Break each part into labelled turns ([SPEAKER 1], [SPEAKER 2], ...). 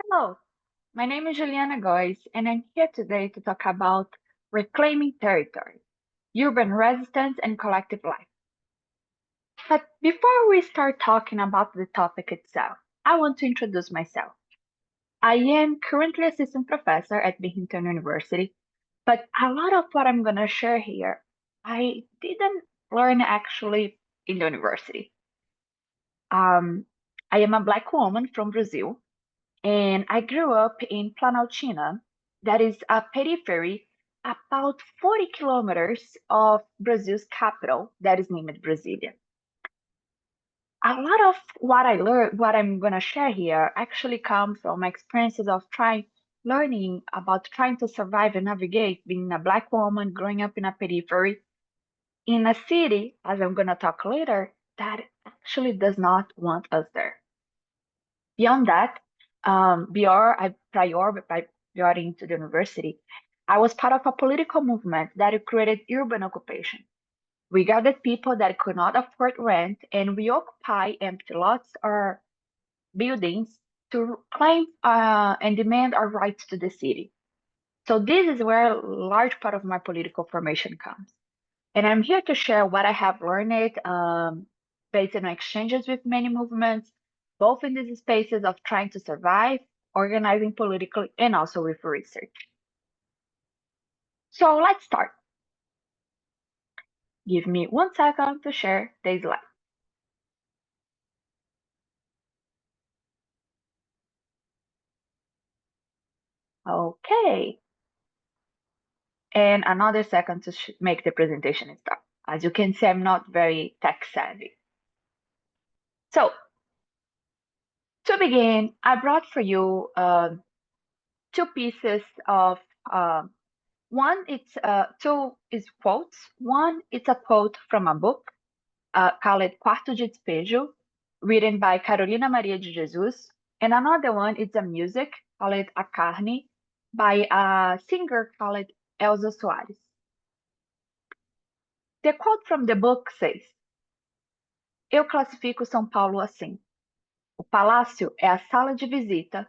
[SPEAKER 1] Hello, my name is Juliana Góes, and I'm here today to talk about reclaiming territory, urban resistance, and collective life. But before we start talking about the topic itself, I want to introduce myself. I am currently assistant professor at Binghamton University, but a lot of what I'm going to share here, I didn't learn actually in the university. Um, I am a Black woman from Brazil, and I grew up in Planaltina, that is a periphery about 40 kilometers of Brazil's capital, that is named Brasilia. A lot of what I learned, what I'm going to share here, actually comes from my experiences of learning about trying to survive and navigate being a Black woman growing up in a periphery in a city, as I'm going to talk later, that actually does not want us there. Beyond that, prior into the university, I was part of a political movement that created urban occupation. We gathered people that could not afford rent, and we occupy empty lots or buildings to claim and demand our rights to the city. So this is where a large part of my political formation comes. And I'm here to share what I have learned based on exchanges with many movements, both in these spaces of trying to survive, organizing politically, and also with research. So let's start. Give me 1 second to share the slide. Okay. And another second to make the presentation start. As you can see, I'm not very tech savvy. So to begin, I brought for you two pieces of one, it's two is quotes. One, it's a quote from a book called Quarto de Despejo, written by Carolina Maria de Jesus, and another one is a music called A Carne by a singer called Elza Soares. The quote from the book says: Eu classifico São Paulo assim. O palácio é a sala de visita,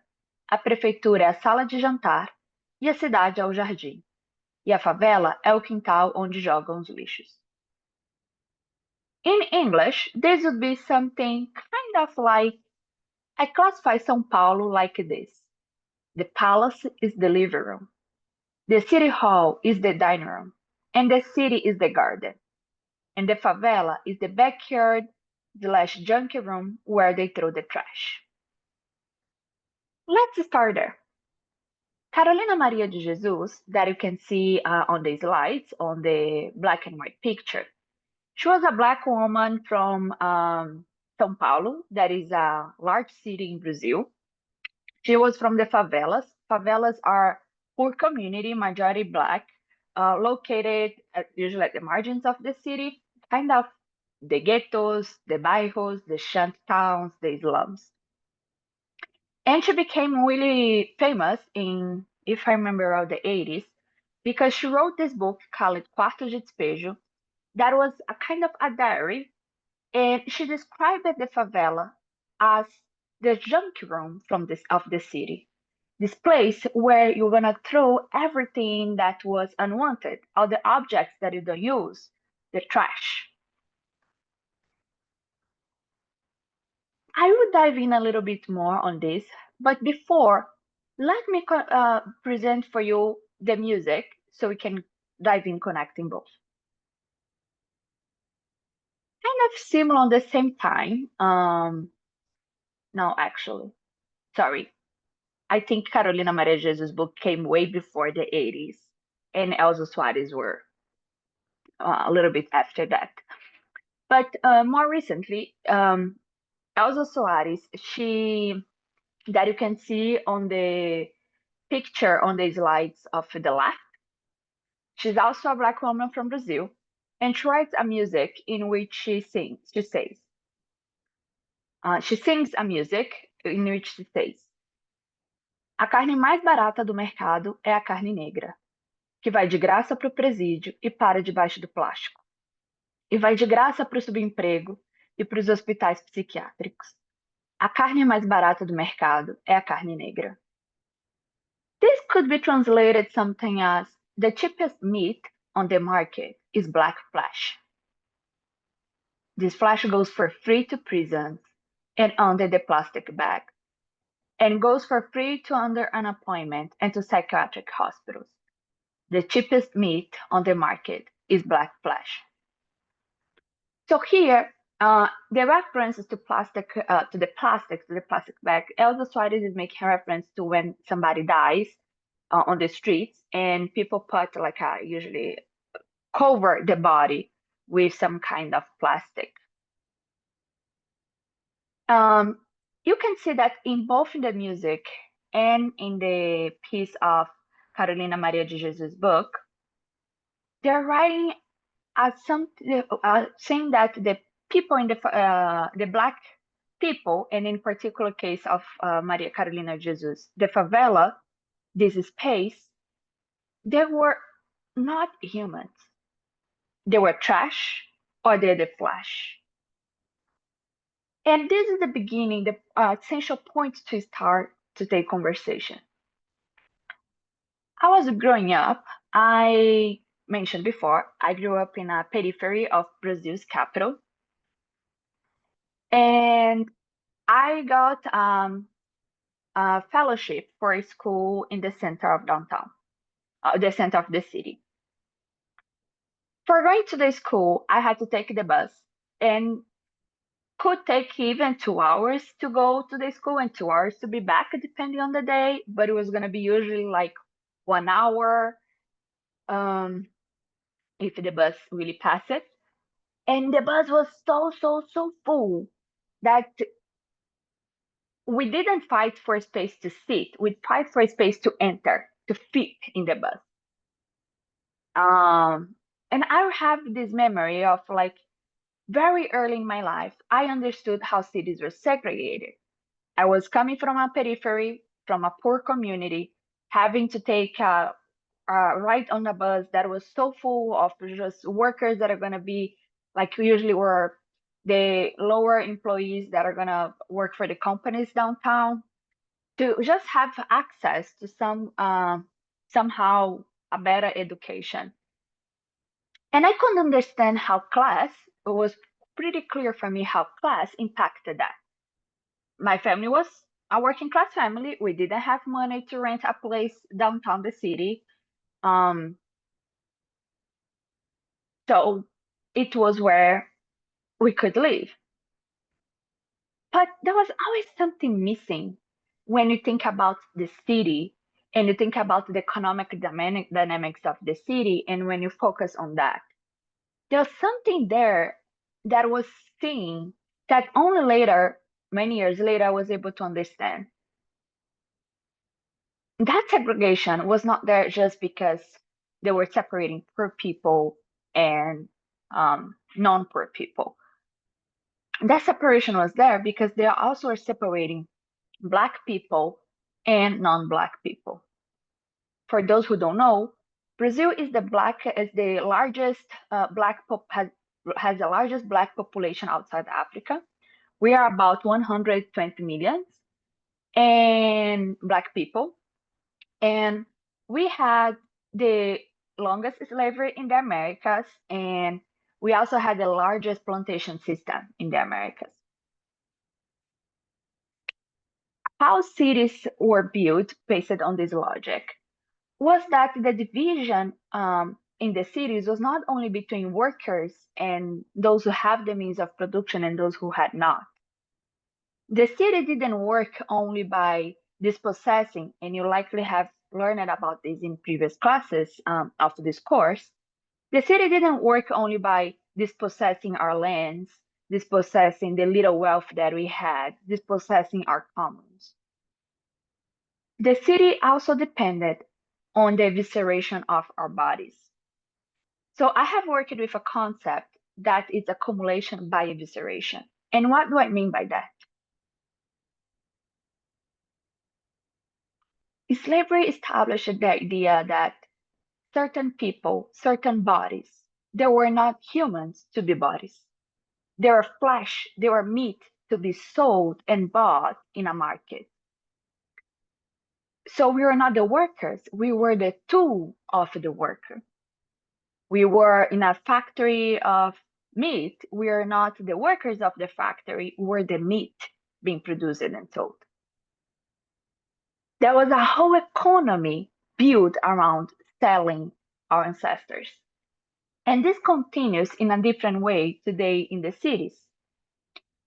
[SPEAKER 1] a prefeitura é a sala de jantar e a cidade é o jardim. E a favela é o quintal onde jogam os lixos. In English, this would be something kind of like I classify São Paulo like this. The palace is the living room, the city hall is the dining room, and the city is the garden. And the favela is the backyard / junkie room where they throw the trash. Let's start there. Carolina Maria de Jesus, that you can see on the slides, on the black and white picture, she was a Black woman from São Paulo, that is a large city in Brazil. She was from the favelas. Favelas are poor community, majority Black, located usually at the margins of the city, kind of the ghettos, the bairros, the shanty towns, the slums. And she became really famous in, if I remember well, the 80s, because she wrote this book called Quarto de Despejo, that was a kind of a diary, and she described the favela as the junk room of the city. This place where you're gonna throw everything that was unwanted, all the objects that you don't use, the trash. I will dive in a little bit more on this, but before, let me present for you the music so we can dive in connecting both. Kind of similar on the same time. No, actually, sorry. I think Carolina Maria Jesus' book came way before the 80s, and Elza Soares were a little bit after that. But more recently, Elza Soares, that you can see on the picture on the slides of the left, she's also a Black woman from Brazil, and she writes a music in which she sings. She sings a music in which she says, a carne mais barata do mercado é a carne negra, que vai de graça para o presídio e para debaixo do plástico. E vai de graça para o subemprego e para os hospitais psiquiátricos. A carne mais barata do mercado é a carne negra. could be translated something as the cheapest meat on the market is black flesh. This flesh goes for free to prisons and under the plastic bag, and goes for free to under unemployment and to psychiatric hospitals. The cheapest meat on the market is black flesh. So here, the references to plastic, to the plastic bag, Elsa Suarez is making reference to when somebody dies on the streets, and people put like usually cover the body with some kind of plastic. Um, you can see that in both in the music and in the piece of Carolina Maria de Jesus' book, they're writing as some saying that the people in the black people, and in particular case of Maria Carolina Jesus, the favela, this space, they were not humans. They were trash or they're the flesh. And this is the beginning, the essential point to start today's conversation. I was growing up, I mentioned before, I grew up in a periphery of Brazil's capital. And I got a fellowship for a school in the center of downtown, the center of the city. For going to the school, I had to take the bus and could take even 2 hours to go to the school and 2 hours to be back, depending on the day. But it was going to be usually like 1 hour if the bus really passed it. And the bus was so full that we didn't fight for space to sit. We fight for space to enter, to fit in the bus. And I have this memory of like very early in my life, I understood how cities were segregated. I was coming from a periphery, from a poor community, having to take a ride on a bus that was so full of just workers that are going to be like usually were the lower employees that are going to work for the companies downtown, to just have access to some somehow a better education. And I couldn't understand how class, it was pretty clear for me how class impacted that. My family was a working class family. We didn't have money to rent a place downtown the city. Um, so it was where we could live. But there was always something missing when you think about the city and you think about the economic dynamics of the city, and when you focus on that. There's something there that was seen that only later, many years later, I was able to understand. That segregation was not there just because they were separating poor people and non-poor people. That separation was there because they also are separating Black people and non-Black people. For those who don't know, Brazil is the largest has the largest Black population outside Africa. We are about 120 million and Black people, and we had the longest slavery in the Americas, and we also had the largest plantation system in the Americas. How cities were built based on this logic was that the division in the cities was not only between workers and those who have the means of production and those who had not. The city didn't work only by dispossessing, and you likely have learned about this in previous classes of this course. The city didn't work only by dispossessing our lands, dispossessing the little wealth that we had, dispossessing our commons. The city also depended on the evisceration of our bodies. So I have worked with a concept that is accumulation by evisceration. And what do I mean by that? Slavery established the idea that certain people, certain bodies, they were not humans to be bodies. They were flesh, they were meat to be sold and bought in a market. So we were not the workers, we were the tool of the worker. We were in a factory of meat. We are not the workers of the factory, we're the meat being produced and sold. There was a whole economy built around selling our ancestors. And this continues in a different way today in the cities.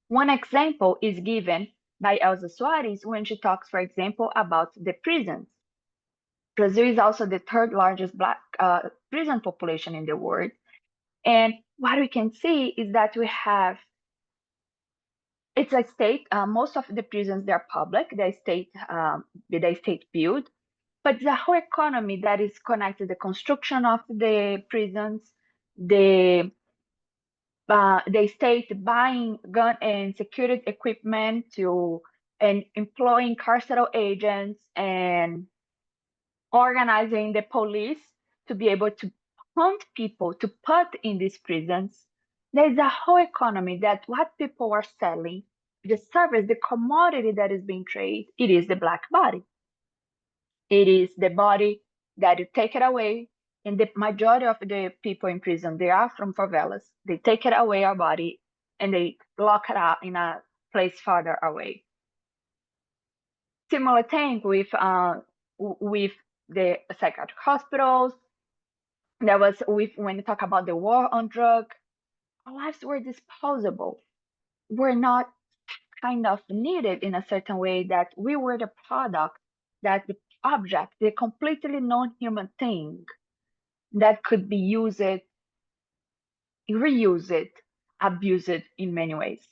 [SPEAKER 1] One example is given by Elsa Soares when she talks, for example, about the prisons. Brazil is also the third largest Black prison population in the world. And what we can see is that we have, it's a state, most of the prisons, they're public, the state built, but the whole economy that is connected, the construction of the prisons, the the state buying gun and security equipment to and employing carceral agents and organizing the police to be able to hunt people to put in these prisons. There's a whole economy that what people are selling, the service, the commodity that is being traded, it is the Black body. It is the body that you take it away. And the majority of the people in prison, they are from favelas. They take it away, our body, and they lock it up in a place farther away. Similar thing with the psychiatric hospitals. There was with when you talk about the war on drug, our lives were disposable. We're not kind of needed in a certain way that we were the product, that the object, the completely non-human thing that could be used, reused, abused in many ways.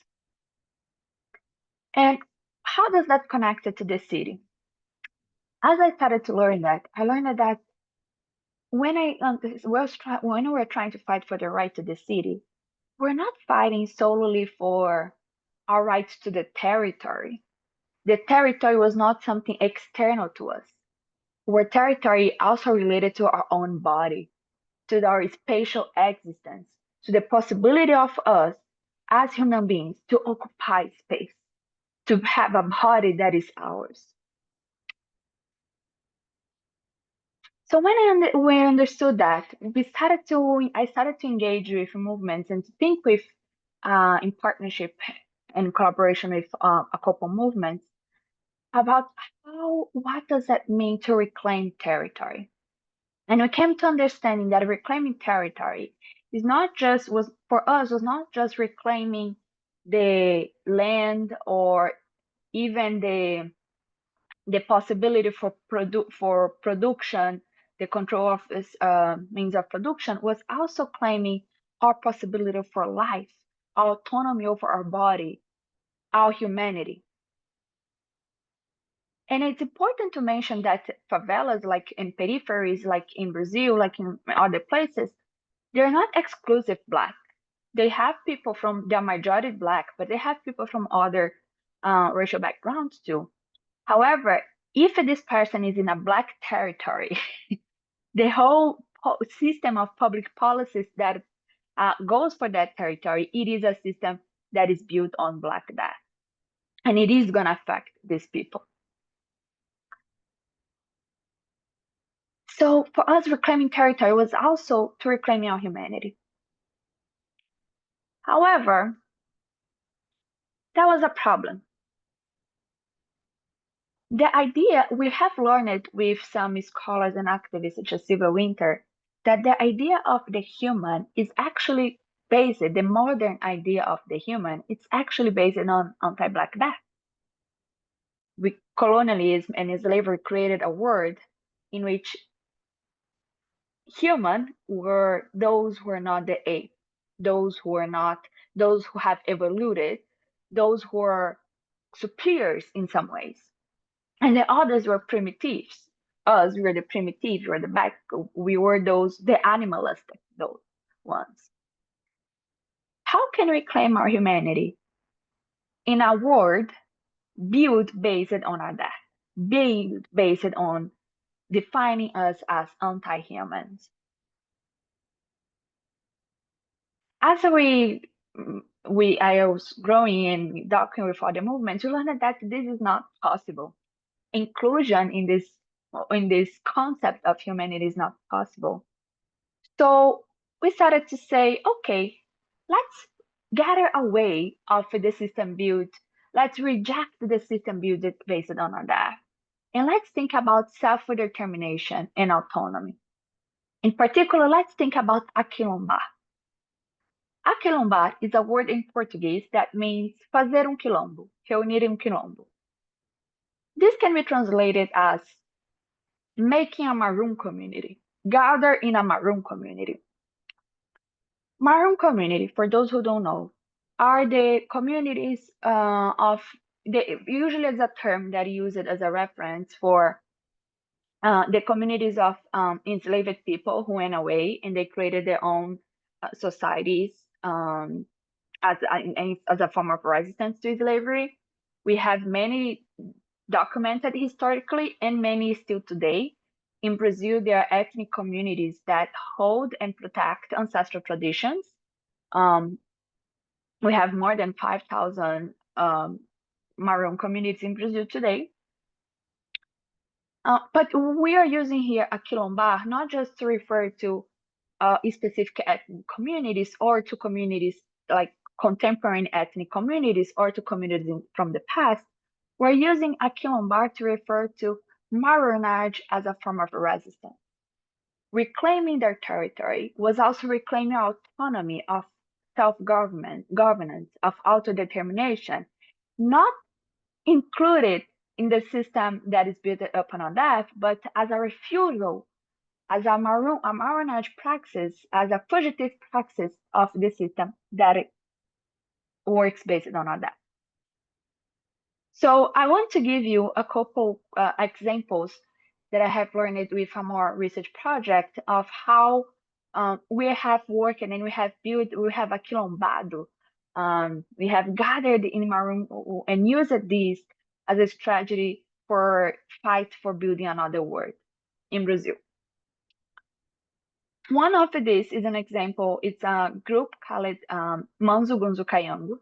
[SPEAKER 1] And how does that connect it to the city? As I started to learn that, I learned that when when we were trying to fight for the right to the city, we're not fighting solely for our rights to the territory. The territory was not something external to us. Our territory also related to our own body, to our spatial existence, to the possibility of us as human beings to occupy space, to have a body that is ours. So when we understood that, I started to engage with movements and to think with, in partnership and collaboration with a couple movements about what does that mean to reclaim territory? And we came to understanding that reclaiming territory is not just was for us was not just reclaiming the land or even the possibility for production, the control of this means of production was also claiming our possibility for life, our autonomy over our body, our humanity. And it's important to mention that favelas, like in peripheries, like in Brazil, like in other places, they're not exclusive Black. They have people from, they're majority Black, but they have people from other racial backgrounds too. However, if this person is in a Black territory, the whole system of public policies that goes for that territory, it is a system that is built on Black death. And it is going to affect these people. So for us, reclaiming territory was also to reclaiming our humanity. However, that was a problem. The idea we have learned with some scholars and activists such as Sylvia Winter that the idea of the human is actually based, the modern idea of the human, it's actually based on anti-Black death. Colonialism and slavery created a world in which human were those who are not the ape, those who are not, those who have evolved, those who are superiors in some ways. And the others were primitives. Us, we were the primitive, we were the back, we were those, the animalistic, those ones. How can we claim our humanity in a world built based on our death, built based on defining us as anti-humans? As I was growing and talking with other movements, we learned that this is not possible. Inclusion in this in this concept of humanity is not possible. So we started to say, okay, let's gather away of the system built. Let's reject the system built based on that. And let's think about self-determination and autonomy. In particular, let's think about aquilombar. Aquilombar is a word in Portuguese that means fazer quilombo, reunir quilombo. This can be translated as making a maroon community, gather in a maroon community. Maroon community, for those who don't know, are the communities usually is a term that used as a reference for the communities of enslaved people who went away and they created their own societies as a form of resistance to slavery. We have many documented historically and many still today. In Brazil, there are ethnic communities that hold and protect ancestral traditions. We have more than 5,000 Maroon communities in Brazil today. But we are using here a quilombar not just to refer to specific ethnic communities or to communities like contemporary ethnic communities or to communities from the past. We're using a quilombar to refer to Maronage as a form of resistance. Reclaiming their territory was also reclaiming autonomy of governance, of autodetermination, not included in the system that is built upon on that, but as a refusal, as a Maronage praxis, as a fugitive praxis of the system that it works based on that. So I want to give you a couple examples that I have learned with a more research project of how we have worked and we have built, we have a quilombado. We have gathered in Maroon and used this as a strategy for fight for building another world in Brazil. One of these is an example. It's a group called Manzo Gunzo Kayango.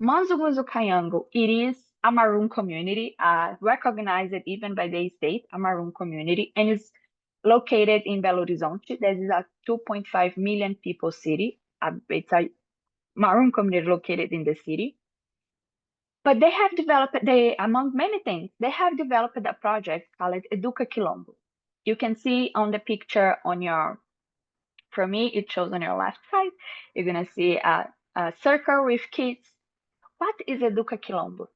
[SPEAKER 1] Manzo Gunzo Kayango, it is a Maroon community, recognized even by the state, a Maroon community, and it's located in Belo Horizonte. This is a 2.5 million people city. It's a Maroon community located in the city. But they have developed, among many things, they have developed a project called Educa Quilombo. You can see on the picture on your, for me, it shows on your left side. You're gonna see a circle with kids. What is Educa Quilombo?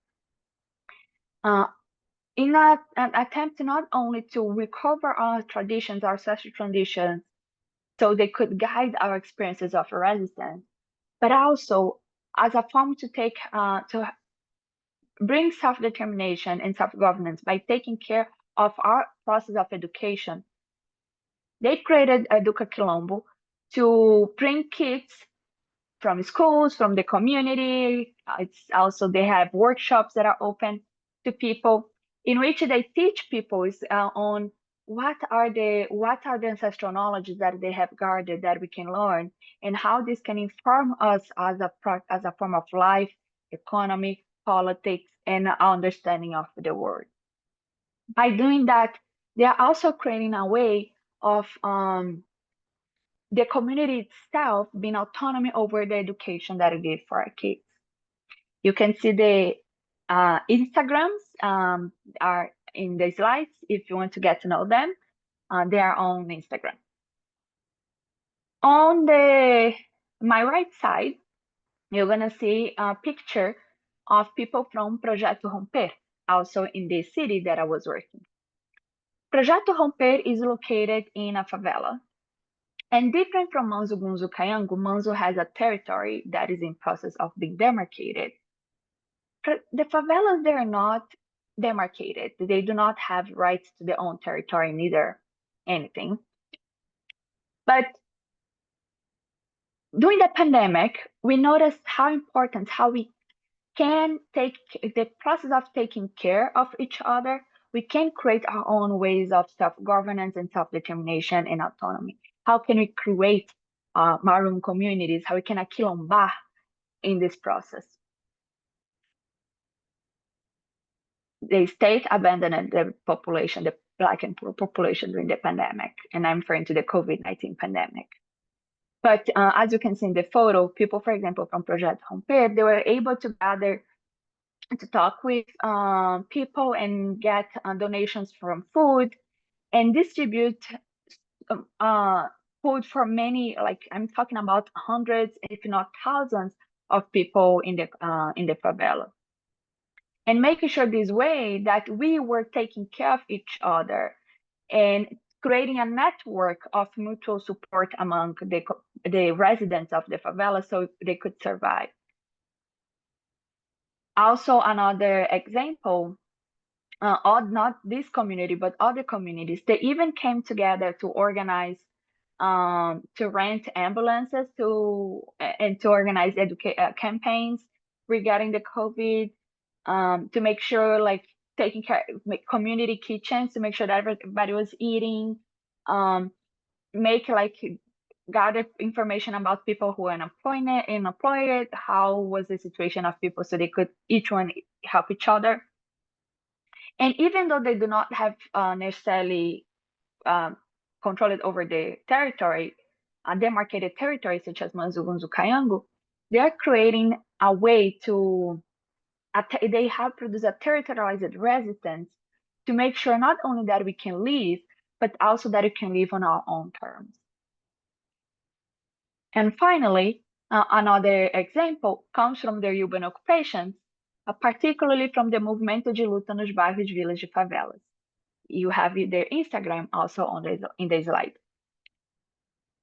[SPEAKER 1] In an attempt not only to recover our traditions, our ancestral traditions, so they could guide our experiences of resistance, but also as a form to to bring self-determination and self-governance by taking care of our process of education. They created Educa Quilombo to bring kids from schools, from the community. It's also, they have workshops that are open to people in which they teach people on what are the ancestral knowledges that they have guarded that we can learn, and how this can inform us as a form of life, economy, politics, and understanding of the world. By doing that, they are also creating a way of the community itself being autonomy over the education that it gives for our kids. You can see the Instagrams are in the slides if you want to get to know them. They are on Instagram. On my right side, you're gonna see a picture of people from Projeto Romper, also in the city that I was working. Projeto Romper is located in a favela. And different from Manzo Gunzo Kayango, Manzo has a territory that is in process of being demarcated. The favelas, they are not demarcated. They do not have rights to their own territory, neither anything. But during the pandemic, we noticed how important, how we can take the process of taking care of each other. We can create our own ways of self-governance and self-determination and autonomy. How can we create Maroon communities? How we can aquilombar in this process? the state abandoned the population, the Black and poor population during the pandemic, and I'm referring to the COVID-19 pandemic. But as you can see in the photo, people, for example, from Project Romper, they were able to gather to talk with people and get donations from food and distribute food for many, like I'm talking about hundreds, if not thousands, of people in the favela, and making sure this way that we were taking care of each other and creating a network of mutual support among the residents of the favela so they could survive. Also, another example, not this community, but other communities, they even came together to organize, to rent ambulances and to organize campaigns regarding the COVID, to make sure, like, taking care, make community kitchens to make sure that everybody was eating, make like gather information about people who are unemployed, how was the situation of people so they could each one help each other. And even though they do not have necessarily um, control over the territory, demarcated territory such as Manzugunzu Kayangu, they are creating a way to, they have produced a territorialized resistance to make sure not only that we can live, but also that we can live on our own terms. And finally, another example comes from the urban occupations, particularly from the Movimento de Luta nos Bairros, Vilas e Favelas. You have their Instagram also in the slide.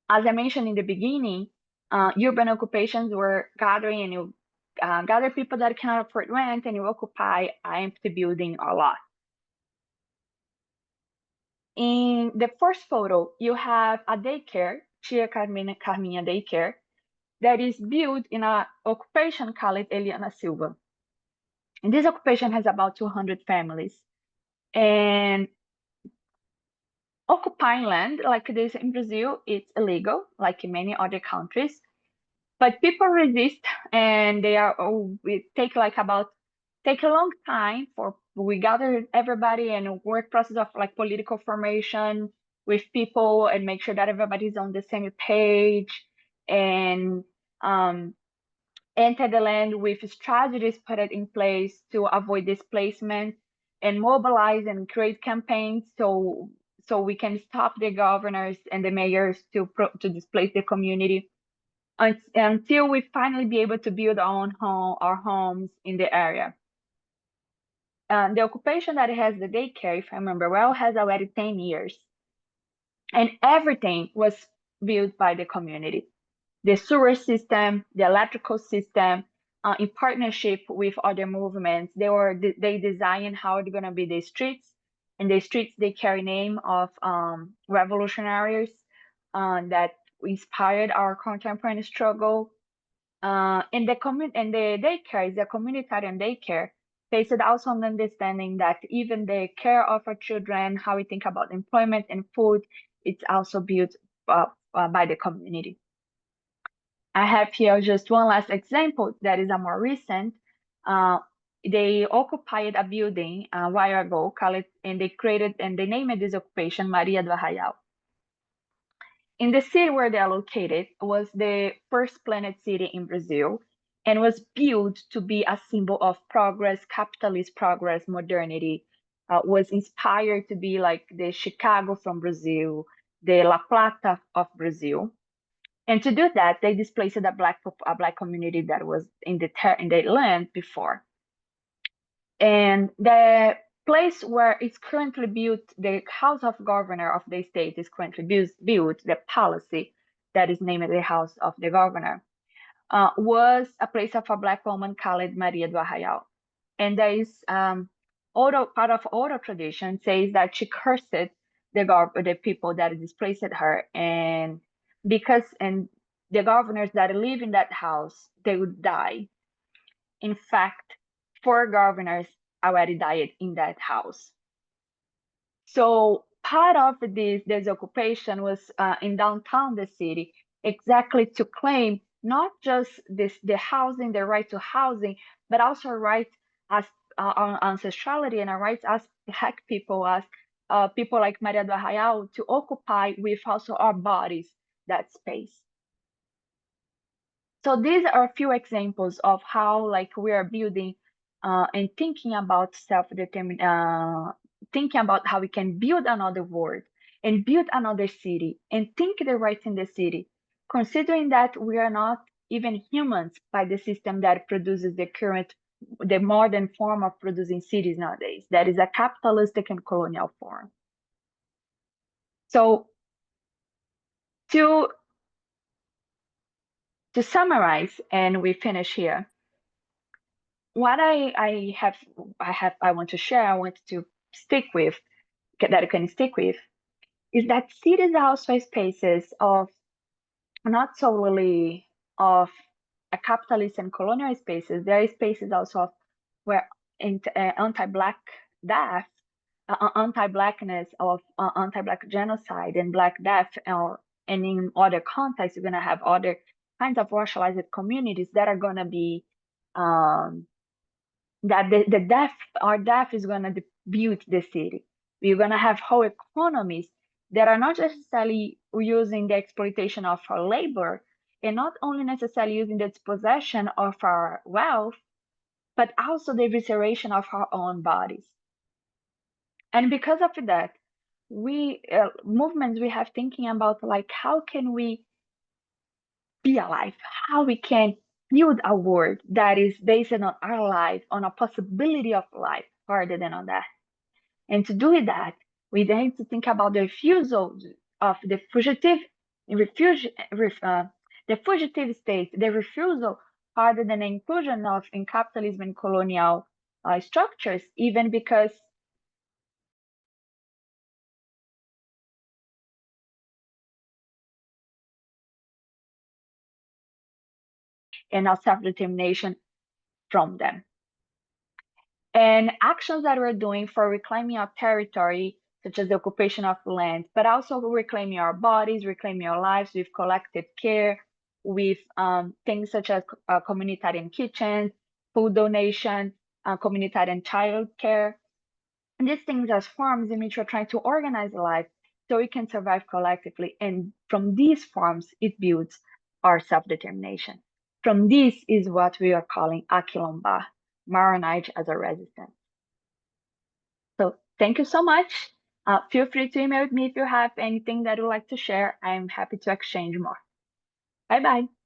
[SPEAKER 1] As I mentioned in the beginning, urban occupations were gathering and you gather people that cannot afford rent and you occupy an empty building a lot. In the first photo, you have a daycare, Tia Carminha Daycare, that is built in an occupation called Eliana Silva. And this occupation has about 200 families. And occupying land like this in Brazil, it's illegal, like in many other countries. But people resist, and they are. Oh, it take a long time for we gather everybody and work process of like political formation with people and make sure that everybody's on the same page and enter the land with strategies put it in place to avoid displacement and mobilize and create campaigns so we can stop the governors and the mayors to displace the community until we finally be able to build our homes in the area. The occupation that has the daycare, if I remember well, has already 10 years. And everything was built by the community. The sewer system, the electrical system, in partnership with other movements. They designed how they're gonna be the streets, and the streets they carry name of revolutionaries that inspired our contemporary struggle. In the daycare, the communitarian daycare, based also on understanding that even the care of our children, how we think about employment and food, it's also built by the community. I have here just one last example that is a more recent. They occupied a building a while ago, and they named this occupation Maria do Arraial. In the city where they are located was the first planned city in Brazil and was built to be a symbol of progress, capitalist progress, modernity, was inspired to be like the Chicago from Brazil, the La Plata of Brazil. And to do that, they displaced a black community that was in the land before. And the place where it's currently built, the House of Governor of the state is currently built, the palace that is named the House of the Governor, was a place of a black woman called Maria do Arraial. And there is part of oral tradition says that she cursed the people that displaced her, and the governors that live in that house, they would die. In fact, 4 governors already died in that house. So part of this occupation was in downtown the city, exactly to claim not just the housing, the right to housing, but also right as our ancestrality and our rights as Black people, as people like Maria do Arraial, to occupy with also our bodies that space. So these are a few examples of how like we are building and thinking about self-determined, thinking about how we can build another world and build another city and think the rights in the city, considering that we are not even humans by the system that produces the modern form of producing cities nowadays. That is a capitalistic and colonial form. So to to summarize, and we finish here, what I want to share, I want to stick with, that I can stick with, is that cities are also spaces of not solely of a capitalist and colonial spaces. There are spaces also of where anti-black death, anti-blackness, of anti-black genocide and black death, and in other contexts, you're gonna have other kinds of racialized communities that are gonna be that the death, our death is going to build the city. We're going to have whole economies that are not necessarily using the exploitation of our labor and not only necessarily using the dispossession of our wealth, but also the evisceration of our own bodies. And because of that, we movements we have thinking about like how can we be alive, how we can build a world that is based on our life, on a possibility of life rather than on that. And to do that, we then need to think about the refusal of the the fugitive state, the refusal rather than the inclusion of in capitalism and colonial structures, even because in our self-determination from them. And actions that we're doing for reclaiming our territory, such as the occupation of land, but also reclaiming our bodies, reclaiming our lives with collective care, with things such as communitarian kitchens, food donation, communitarian child care. And these things as forms in which we're trying to organize life so we can survive collectively. And from these forms, it builds our self-determination. From this is what we are calling a Quilombo, Maronite as a resistance. So thank you so much. Feel free to email me if you have anything that you'd like to share. I'm happy to exchange more. Bye bye.